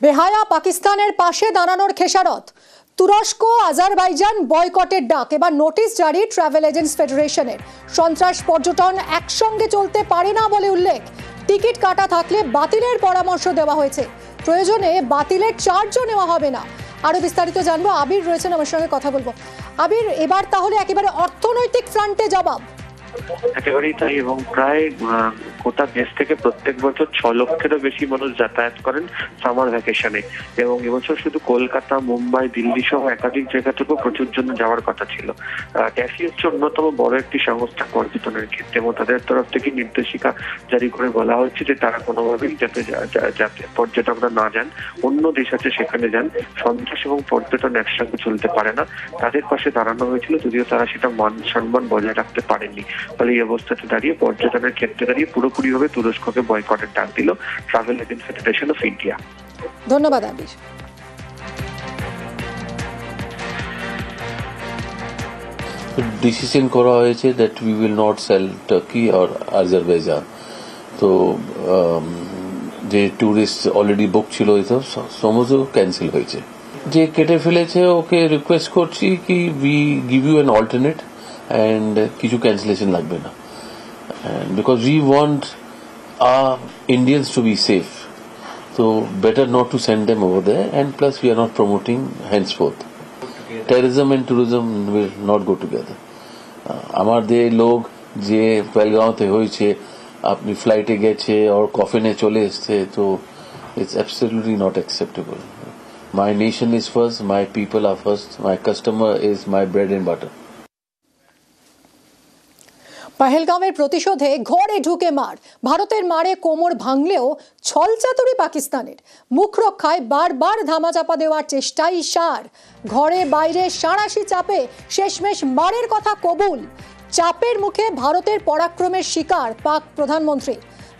বেহায়া পাকিস্তানের পাশে দাঁড়ানোর খেসারত, তুরস্ক আজারবাইজান বয়কটের ডাক, এবার নোটিশ জারি ট্রাভেল এজেন্টস ফেডারেশনের। সন্ত্রাস পর্যটন একসঙ্গে চলতে পারে না বলে উল্লেখ, টিকিট কাটা থাকলে বাতিলের পরামর্শ দেওয়া হয়েছে, প্রয়োজনে বাতিলের চার্জও নেওয়া হবে না। আরো বিস্তারিত জানবো, আবির রয়েছেন আমার সঙ্গে, কথা বলবো। আবির, এবার তাহলে একেবারে অর্থনৈতিক ফ্রন্টে জবাব। একেবারেই তাই, এবং প্রায় গোটা দেশ থেকে প্রত্যেক বছর 6 লক্ষেরও বেশি মানুষ যাতায়াত করেন সামার ভ্যাকেশনে, এবং এবছর শুধু কলকাতা, মুম্বাই, দিল্লি সহ একাধিক জায়গা থেকেও প্রচুর জন যাওয়ার কথা ছিল। ট্যাক্সি হচ্ছে অন্যতম বড় একটি সংস্থা পর্যটনের ক্ষেত্রে, এবং তাদের তরফ থেকে নির্দেশিকা জারি করে বলা হচ্ছে যে তারা কোনোভাবেই যাতে পর্যটকরা না যান, অন্য দেশ আছে সেখানে যান, সন্ত্রাস এবং পর্যটন একসঙ্গে চলতে পারে না। তাদের পাশে দাঁড়ানো হয়েছিল, যদিও তারা সেটা মান সম্মান বজায় রাখতে পারেননি। ফলে এই অবস্থাতে দাঁড়িয়ে পর্যটনের ক্ষেত্রে দাঁড়িয়ে পুরোপুরিভাবে তুরস্ককে বয়কটের ডাক দিল travel agents federation of India. ধন্যবাদ আবির। ডিসিশন করা হয়েছে that we will not sell Turkey আর আজারবাইজান। তো যে ট্যুরিস্ট অলরেডি বুক ছিল এসব সমস্ত ক্যান্সেল হয়েছে। যে কেটে ফেলেছে ওকে রিকোয়েস্ট করছি কি we give you an alternate and কিছু ক্যান্সেলেশন লাগবে না, because we want our Indians to be safe, so better not to send them over there, and plus we are not promoting henceforth. Terrorism and tourism will not go together. আমাদের লোক যে পেহেলগাঁওতে হয়েছে, আপনি ফ্লাইটে গেছে আর কফিনে চলে এসছে, তো it's absolutely not acceptable. My nation is first, my people are first, my customer is my bread and butter. পহেলগাঁওয়ের প্রতিশোধে ঘরে ঢুকে মার, ভারতের মারে কোমর ভাঙলেও ছলচাতুরি পাকিস্তানের, মুখ রক্ষায় বারবার ধামাচাপা দেওয়ার চেষ্টাই সার। ঘরে বাইরে সাঁড়াশি চাপে শেষমেশ মারের কথা কবুল। চাপের মুখে ভারতের পরাক্রমের শিকার পাক প্রধানমন্ত্রী।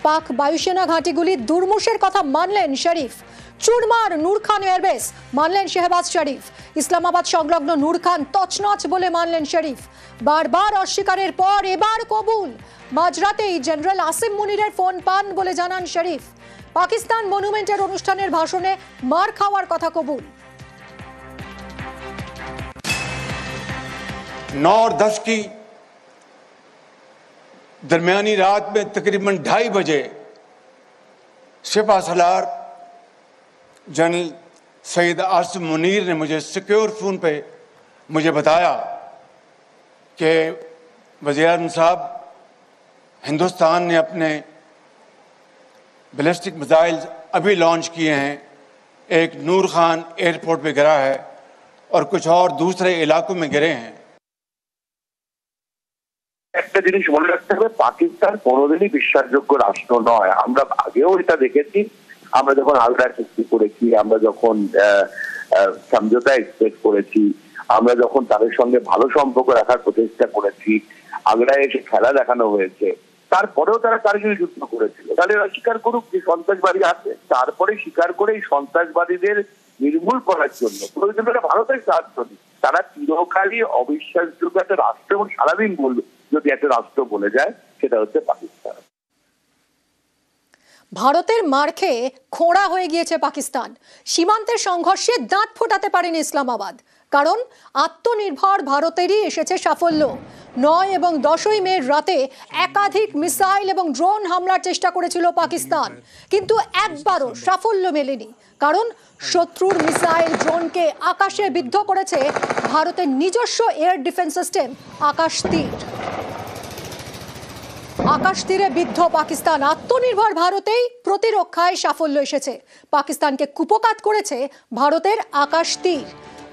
পাক বায়ুসেনা ঘাঁটিগুলির দুর্মুষের কথা মানলেন শরীফ। চুরমার নূর খান এয়ারবেস মানলেন শেহবাজ শরীফ। ইসলামাবাদ সংলগ্ন নূর খান তছনছ বলে মানলেন শরীফ। বারবার অস্বীকারের পর এবার কবুল। মাঝরাতেই জেনারেল আসিম মুনিরের ফোন পান বলে জানান শরীফ। পাকিস্তান মনুমেন্টের অনুষ্ঠানের ভাষণে মার খাওয়ার কথা কবুল। 9 और 10 की दरमियानी रात में तकरीबन 2:30 बजे सिपा सलार जनरल सैयद आसिम मुनीर ने मुझे सिक्योर फोन पे मुझे बताया कि वज़ीर-ए-आज़म साहब, हिंदुस्तान ने अपने बैलिस्टिक मिसाइल अभी लॉन्च किए हैं, एक नूर खान एयरपोर्ट पे गिरा है और कुछ और दूसरे इलाकों में गिरे हैं। একটা জিনিস মনে রাখতে হবে, পাকিস্তান কোনোদিনই বিশ্বাসযোগ্য রাষ্ট্র নয়। আমরা আগেও এটা দেখেছি, আমরা যখন আগ্রা চুক্তি করেছি, আমরা যখন সমঝোতা এক্সপেক্ট করেছি, আমরা যখন তাদের সঙ্গে ভালো সম্পর্ক রাখার প্রচেষ্টা করেছি, আগ্রায় এসে খেলা দেখানো হয়েছে, তারপরেও তারা কারগিল যুদ্ধ করেছিল। তাহলে স্বীকার করুক যে সন্ত্রাসবাদী আছে, তারপরে স্বীকার করে এই সন্ত্রাসবাদীদের নির্মূল করার জন্য প্রয়োজনে ভারতের সাহায্য নিই। তারা চিরকালই অবিশ্বাসযোগ্য একটা রাষ্ট্র, এবং সারাদিন বলবে যদি একটা রাষ্ট্র বলে যায় সেটা হচ্ছে পাকিস্তান। ভারতের মার খেয়ে খোঁড়া হয়ে গিয়েছে পাকিস্তান। সীমান্তের সংঘর্ষে দাঁত ফোটাতে পারেনি ইসলামাবাদ, কারণ আত্মনির্ভর ভারতেরই এসেছে সাফল্য। 9 এবং 10ই মে রাতে একাধিক মিসাইল এবং ড্রোন হামলার চেষ্টা করেছিল পাকিস্তান, কিন্তু একবারও সাফল্য মেলেনি, কারণ শত্রুর মিসাইল ড্রোনকে আকাশে বিদ্ধ করেছে ভারতের নিজস্ব এয়ার ডিফেন্স সিস্টেম আকাশ তীর। আকাশ তীরে বিদ্ধ পাকিস্তান, আত্মনির্ভর ভারতেই প্রতিরক্ষায় সাফল্য এসেছে। পাকিস্তানকে কুপোকাত করেছে ভারতের আকাশ তীর।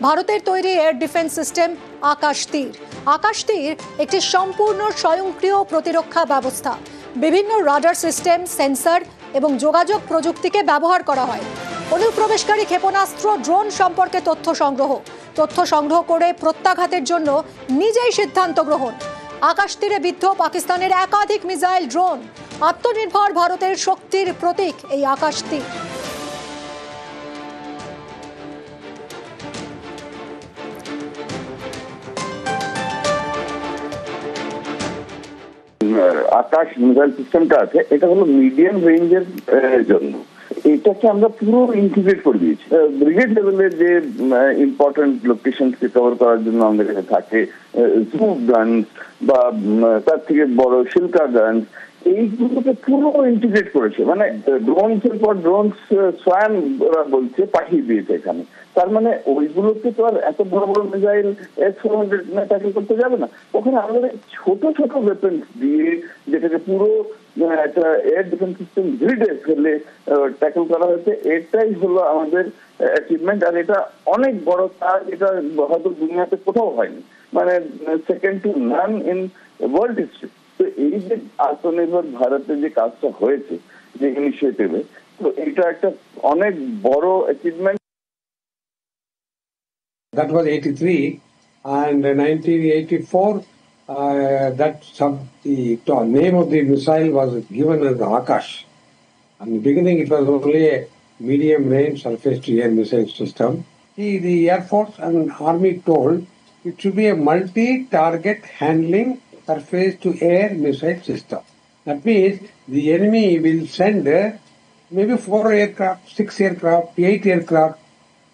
ভারতের তৈরি এয়ার ডিফেন্স সিস্টেম আকাশ তীর। আকাশ তীর একটি সম্পূর্ণ স্বয়ংক্রিয় প্রতিরক্ষা ব্যবস্থা। বিভিন্ন রাডার সিস্টেম, সেন্সর এবং যোগাযোগ প্রযুক্তিকে ব্যবহার করা হয়। অনুপ্রবেশকারী ক্ষেপণাস্ত্র, ড্রোন সম্পর্কে তথ্য সংগ্রহ করে প্রত্যাঘাতের জন্য নিজেই সিদ্ধান্ত গ্রহণ। আকাশ তীরে বিদ্ধ পাকিস্তানের একাধিক মিসাইল, ড্রোন। আত্মনির্ভর ভারতের শক্তির প্রতীক এই আকাশ তীর। আকাশ মিসাইল সিস্টেমটা আছে, এটা হলো মিডিয়াম রেঞ্জের জন্য। এটাকে আমরা পুরো ইন্টিগ্রেট করে দিয়েছি। ব্রিগেড লেভেলের যে ইম্পর্টেন্ট লোকেশনকে কভার করার জন্য আমাদের কাছে থাকে স্মুথ গানস বা তার থেকে বড় শিল্কা গানস, এইগুলোকে পুরো ইন্টিগ্রেট করেছে। মানে ড্রোনস এর পর ড্রোনস স্বয়ং ওরা বলছে পাঠিয়ে দিয়েছে এখানে। তার মানে ওইগুলোকে তো আর এত বড় বড় মিসাইল S-400 ট্যাকেল করতে যাবে না। ওখানে আমাদের ছোট ছোট ওয়েপন্স দিয়ে যেটাকে পুরো একটা এয়ার ডিফেন্স সিস্টেম গ্রিডে ফেলে ট্যাকেল করা হয়েছে। এটাই হলো আমাদের অ্যাচিভমেন্ট, আর এটা অনেক বড় কাজ। এটা হয়তো দুনিয়াতে কোথাও হয়নি, মানে second two naan in world history. তো এই যে আত্মনির্ভর ভারতের যে কাজটা হয়েছে যে ইনিশিয়েটিভে, তো এটা একটা অনেক বড় achievement. That was 83, and 1984, the name of the missile was given as the Akash. In the beginning, it was only a medium-range surface-to-air missile system. The Air Force and Army told it should be a multi-target handling surface-to-air missile system. That means the enemy will send maybe 4 aircraft, 6 aircraft, 8 aircraft.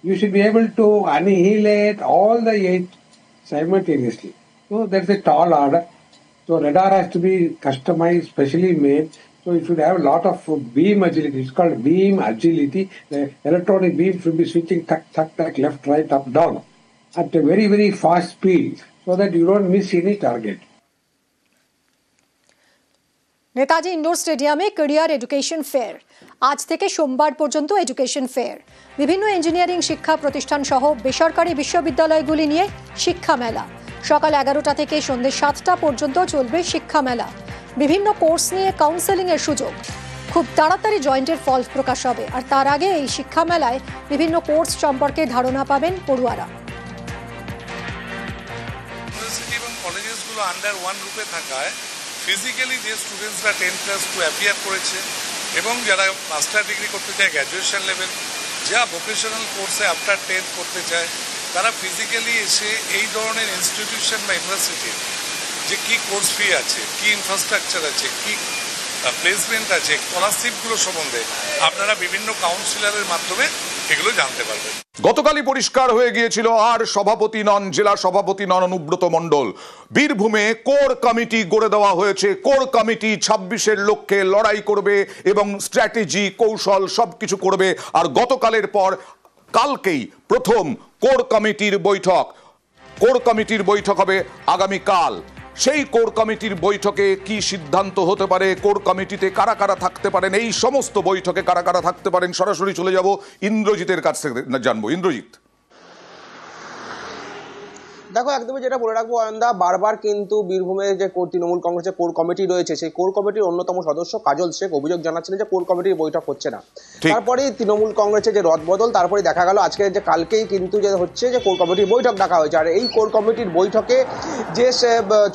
You should be able to annihilate all the 8 simultaneously. So that's a tall order. So radar has to be customized, specially made. So it should have a lot of beam agility. It's called beam agility. The electronic beam should be switching tuck, tuck, tuck, left, right, up, down at a very, very fast speed so that you don't miss any target. Netaji indoor স্টেডিয়ামে career education fair আজ থেকে সোমবার পর্যন্ত education fair. বিভিন্ন engineering শিক্ষা প্রতিষ্ঠান সহ বেসরকারি বিশ্ববিদ্যালয়গুলি নিয়ে শিক্ষা মেলা। সকাল 11টা থেকে সন্ধ্যে 7টা পর্যন্ত চলবে শিক্ষা মেলা। বিভিন্ন কোর্স নিয়ে কাউন্সেলিং এর সুযোগ। খুব তাড়াতাড়ি জয়েন্টের ফল প্রকাশ হবে, আর তার আগে এই শিক্ষা মেলায় বিভিন্ন কোর্স সম্পর্কে ধারণা পাবেন পড়ুয়ারা। ইউনিভার্সিটি এবং কলেজেসগুলো আন্ডার ওয়ান রুপে থাকায় ফিজিক্যালি যে স্টুডেন্টসরা 10+2 অ্যাপিয়ার করেছে এবং যারা মাস্টার ডিগ্রি করতে চায় গ্র্যাজুয়েশন লেভেল, যা ভোকেশনাল কোর্সে আফটার 10 করতে চায়, তারা ফিজিক্যালি এসে এই ধরনের ইনস্টিটিউশন বা ইউনিভার্সিটির যে কী কোর্স ফি আছে, কী ইনফ্রাস্ট্রাকচার আছে, কী প্লেসমেন্ট আছে, স্কলারশিপগুলো সম্বন্ধে আপনারা বিভিন্ন কাউন্সিলরের মাধ্যমে এগুলো জানতে পারবেন। গতকালই পরিষ্কার হয়ে গিয়েছিল আর সভাপতি নন, জেলা সভাপতি নন অনুব্রত মণ্ডল। বীরভূমে কোর কমিটি গড়ে দেওয়া হয়েছে। কোর কমিটি 26-এর লক্ষ্যে লড়াই করবে এবং স্ট্র্যাটেজি, কৌশল সবকিছু করবে। আর গতকালের পর কালকেই প্রথম কোর কমিটির বৈঠক। কোর কমিটির বৈঠক হবে আগামীকাল। সেই কোর কমিটির বৈঠকে কি সিদ্ধান্ত হতে পারে, কোর কমিটিতে কারা কারা থাকতে পারেন, এই সমস্ত বৈঠকে কারা কারা থাকতে পারেন, সরাসরি চলে যাব ইন্দ্রজিতের কাছ থেকে জানবো। ইন্দ্রজিৎ, দেখো, একদমই যেটা বলে রাখবো অয়নদা, বারবার কিন্তু বীরভূমের যে তৃণমূল কংগ্রেসের কোর কমিটি রয়েছে, সেই কোর কমিটির অন্যতম সদস্য কাজল শেখ অভিযোগ জানাচ্ছিলেন যে কোর কমিটির বৈঠক হচ্ছে না। তারপরে তৃণমূল কংগ্রেসের যে রদবদল, তারপরে দেখা গেল আজকে যে কালকেই কিন্তু যে হচ্ছে যে কোর কমিটির বৈঠক ডাকা হয়েছে। আর এই কোর কমিটির বৈঠকে যে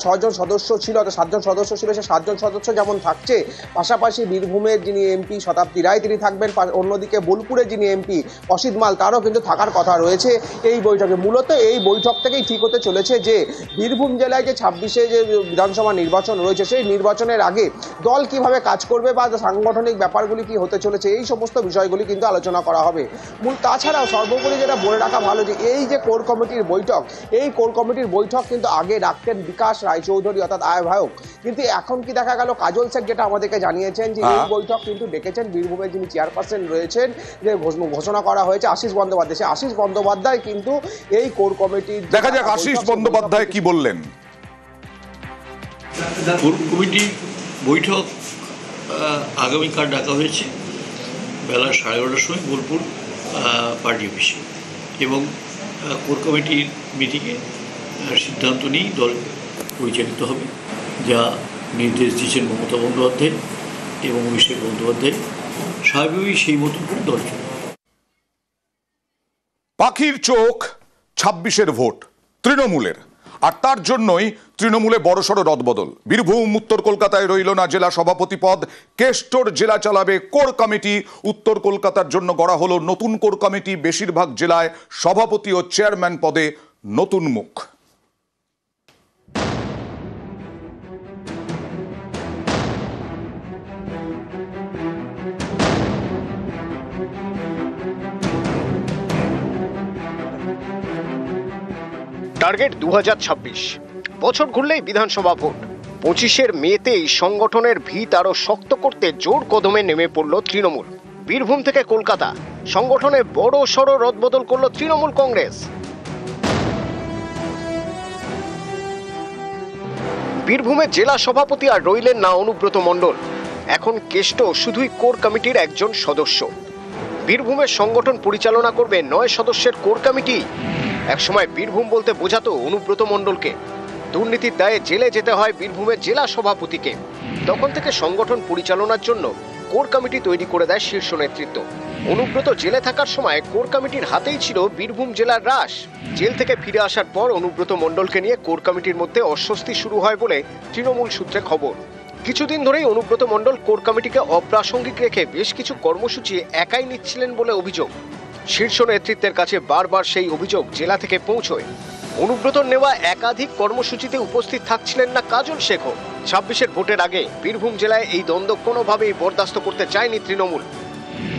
6 জন সদস্য ছিল, অর্থাৎ 7 জন সদস্য ছিল, সে 7 জন সদস্য যেমন থাকছে, পাশাপাশি বীরভূমের যিনি এমপি শতাব্দী রায় তিনি থাকবেন, অন্যদিকে বোলপুরের যিনি এমপি অসিত মাল তারও কিন্তু থাকার কথা রয়েছে এই বৈঠকে। মূলত এই বৈঠক থেকেই ঠিক হতে চলেছে যে বীরভূম জেলায় যে 26-এ যে বিধানসভা নির্বাচন রয়েছে, সেই নির্বাচনের আগে দল কিভাবে কাজ করবে বা সাংগঠনিক ব্যাপারগুলি কি হতে চলেছে, এই সমস্ত বিষয়গুলি কিন্তু আলোচনা করা হবে। তাছাড়াও সর্বোপরি যেটা বলে রাখা ভালো যে এই যে কোর কমিটির বৈঠক, এই কোর কমিটির বৈঠক কিন্তু আগে ডাকতেন বিকাশ রায়চৌধুরী অর্থাৎ আহ্বায়ক, কিন্তু এখন কি দেখা গেল কাজল শেখ যেটা আমাদেরকে জানিয়েছেন যে এই বৈঠক কিন্তু ডেকেছেন বীরভূমের যিনি চেয়ারপারসন রয়েছেন, যে ঘোষণা করা হয়েছে আশিস বন্দ্যোপাধ্যায়। সে আশিস বন্দ্যোপাধ্যায় কিন্তু এই কোর কমিটির, দেখা যাক আশিস বন্দ্যোপাধ্যায় কি বললেন। কোর কমিটির বৈঠক আগামীকাল ডাকা হয়েছে বেলা 11:30টার সময় বোলপুর পার্টি অফিসে, এবং কোর কমিটির মিটিংয়ে সিদ্ধান্ত নিয়েই দল পরিচালিত হবে, যা নির্দেশ দিয়েছেন মমতা বন্দ্যোপাধ্যায় এবং অভিষেক বন্দ্যোপাধ্যায়। স্বাভাবিকই সেই মতো করে দল চলবে। পাখির চোখ 26-এর ভোট তৃণমূলের, আর তার জন্যই তৃণমূলে বড়সড় রদবদল। বীরভূম উত্তর কলকাতায় রইল না জেলা সভাপতি পদ, কেষ্টর জেলা চালাবে কোর কমিটি। উত্তর কলকাতার জন্য গড়া হলো নতুন কোর কমিটি। বেশিরভাগ জেলায় সভাপতি ও চেয়ারম্যান পদে নতুন মুখ। টার্গেট 2026। বছর ঘুরলেই বিধানসভা ভোট। 25 মেতেই সংগঠনের ভিত আরো শক্ত করতে জোর কদমে নেমে পড়ল তৃণমূল। বীরভূম থেকে কলকাতা সংগঠনে বড় সড় রদবদল করল তৃণমূল কংগ্রেস। বীরভূমে জেলা সভাপতি আর রইলেন না অনুব্রত মণ্ডল, এখন কেষ্ট শুধুই কোর কমিটির একজন সদস্য। বীরভূমের সংগঠন পরিচালনা করবে 9 সদস্যের কোর কমিটি। একসময় বীরভূম বলতে বোঝাতো অনুব্রত মণ্ডলকে। দুর্নীতির দায়ে জেলে যেতে হয় বীরভূমের জেলা সভাপতিকে। তখন থেকে সংগঠন পরিচালনার জন্য কোর কমিটি তৈরি করে দেয় শীর্ষ নেতৃত্ব। অনুব্রত জেলে থাকার সময় কোর কমিটির হাতেই ছিল বীরভূম জেলার রাশ। জেল থেকে ফিরে আসার পর অনুব্রত মণ্ডলকে নিয়ে কোর কমিটির মধ্যে অস্বস্তি শুরু হয় বলে তৃণমূল সূত্রে খবর। কিছুদিন ধরেই অনুব্রত মণ্ডল কোর কমিটিকে অপ্রাসঙ্গিক রেখে বেশ কিছু কর্মসূচি একাই নিচ্ছিলেন বলে অভিযোগ। শীর্ষ নেতৃত্বের কাছে বারবার সেই অভিযোগ জেলা থেকে পৌঁছয়। অনুব্রতর নেওয়া একাধিক কর্মসূচিতে উপস্থিত থাকছিলেন না কাজল শেখও। 26 ভোটের আগে বীরভূম জেলায় এই দ্বন্দ্ব কোনোভাবেই বরদাস্ত করতে চায়নি তৃণমূল।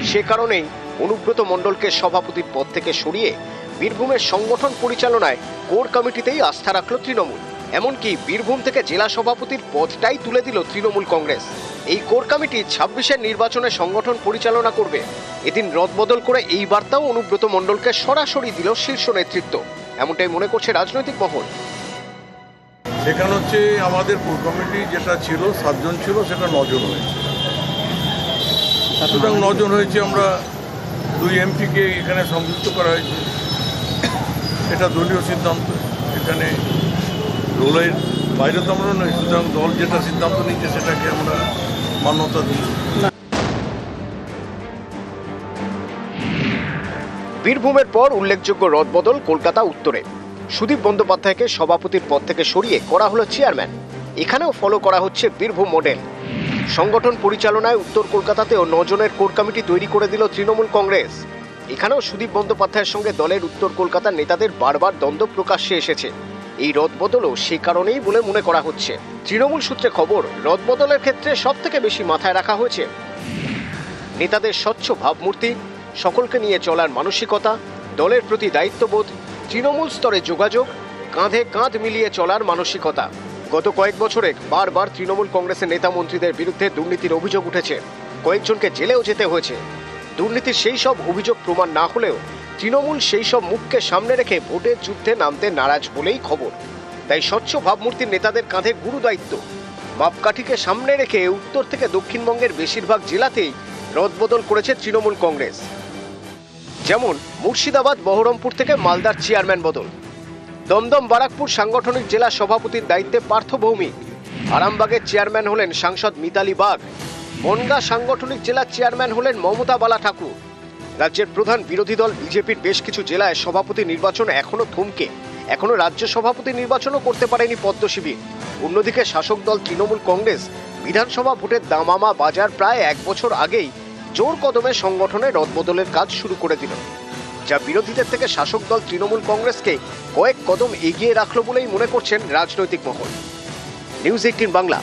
সে কারণেই অনুব্রত মণ্ডলকে সভাপতির পদ থেকে সরিয়ে বীরভূমের সংগঠন পরিচালনায় কোর কমিটিতেই আস্থা রাখল তৃণমূল। এমনকি বীরভূম থেকে জেলা সভাপতির পদটাই তুলে দিল তৃণমূল কংগ্রেস। এই কোর কমিটি 26 নির্বাচনে সংগঠন পরিচালনা করবে। এদিন রদবদল করে এই বার্তাও অনুব্রত মণ্ডলকে সরাসরি দিল শীর্ষ নেতৃত্ব, এমনটাই মনে করছে রাজনৈতিক মহল। সেখানে হচ্ছে আমাদের কোর কমিটি যেটা ছিল 7 জন ছিল, সেটা 9 জন হয়েছে। সুতরাং 9 জন হয়েছে, আমরা 2 এমপিকে এখানে সংযুক্ত করা হয়েছে। এটা দলীয় সিদ্ধান্ত, এখানে দলের বাইরে তো আমরা নই। সুতরাং দল যেটা সিদ্ধান্ত নিচ্ছে সেটাকে আমরা মান্যতা দিই। বীরভূমের পর উল্লেখযোগ্য রদবদল কলকাতা উত্তরে। সুদীপ বন্দ্যোপাধ্যায়কে সভাপতির পদ থেকে সরিয়ে করা হলো চেয়ারম্যান। এখানেও ফলো করা হচ্ছে বীরভূম মডেল। সংগঠন পরিচালনায় উত্তর কলকাতাতেও 9 জনের কোর কমিটি তৈরি করে দিল তৃণমূল কংগ্রেস। এখানেও সুদীপ বন্দ্যোপাধ্যায়ের সঙ্গে দলের উত্তর কলকাতার নেতাদের বারবার দ্বন্দ্ব প্রকাশ্যে এসেছে। এই রদবদলও সে কারণেই বলে মনে করা হচ্ছে। তৃণমূল সূত্রে খবর, রদবদলের ক্ষেত্রে সবথেকে বেশি মাথায় রাখা হয়েছে নেতাদের স্বচ্ছ ভাবমূর্তি, সকলকে নিয়ে চলার মানসিকতা, দলের প্রতি দায়িত্ববোধ, তৃণমূল স্তরে যোগাযোগ, কাঁধে কাঁধ মিলিয়ে চলার মানসিকতা। গত কয়েক বছরে বারবার তৃণমূল কংগ্রেসের নেতা মন্ত্রীদের বিরুদ্ধে দুর্নীতির অভিযোগ উঠেছে। কয়েকজনকে জেলেও যেতে হয়েছে। দুর্নীতির সেই সব অভিযোগ প্রমাণ না হলেও তৃণমূল সেই সব মুখকে সামনে রেখে ভোটের যুদ্ধে নামতে নারাজ বলেই খবর। তাই স্বচ্ছ ভাবমূর্তির নেতাদের কাঁধে গুরু দায়িত্ব। মাপকাঠিকে সামনে রেখে উত্তর থেকে দক্ষিণবঙ্গের বেশিরভাগ জেলাতেই রদবদল করেছে তৃণমূল কংগ্রেস। যেমন মুর্শিদাবাদ, বহরমপুর থেকে মালদার চেয়ারম্যান বদল। দমদম, বারাকপুর সাংগঠনিক জেলা সভাপতির দায়িত্বে পার্থ ভৌমিক। আরামবাগের চেয়ারম্যান হলেন সাংসদ মিতালি বাগ। বনগাঁ সাংগঠনিক জেলার চেয়ারম্যান হলেন মমতা বালা ঠাকুর। রাজ্যের প্রধান বিরোধী দল বিজেপির বেশ কিছু জেলায় সভাপতি নির্বাচন এখনো থমকে। এখনো রাজ্য সভাপতি নির্বাচনও করতে পারেনি পদ্ম শিবির। অন্যদিকে শাসক দল তৃণমূল কংগ্রেস বিধানসভা ভোটের দামামা বাজার প্রায় 1 বছর আগেই জোর কদমে সংগঠনে রদবদলের কাজ শুরু করে দিল, যা বিরোধীদের থেকে শাসক দল তৃণমূল কংগ্রেসকে কয়েক কদম এগিয়ে রাখল বলেই মনে করছেন রাজনৈতিক মহল। নিউজ 18 বাংলা।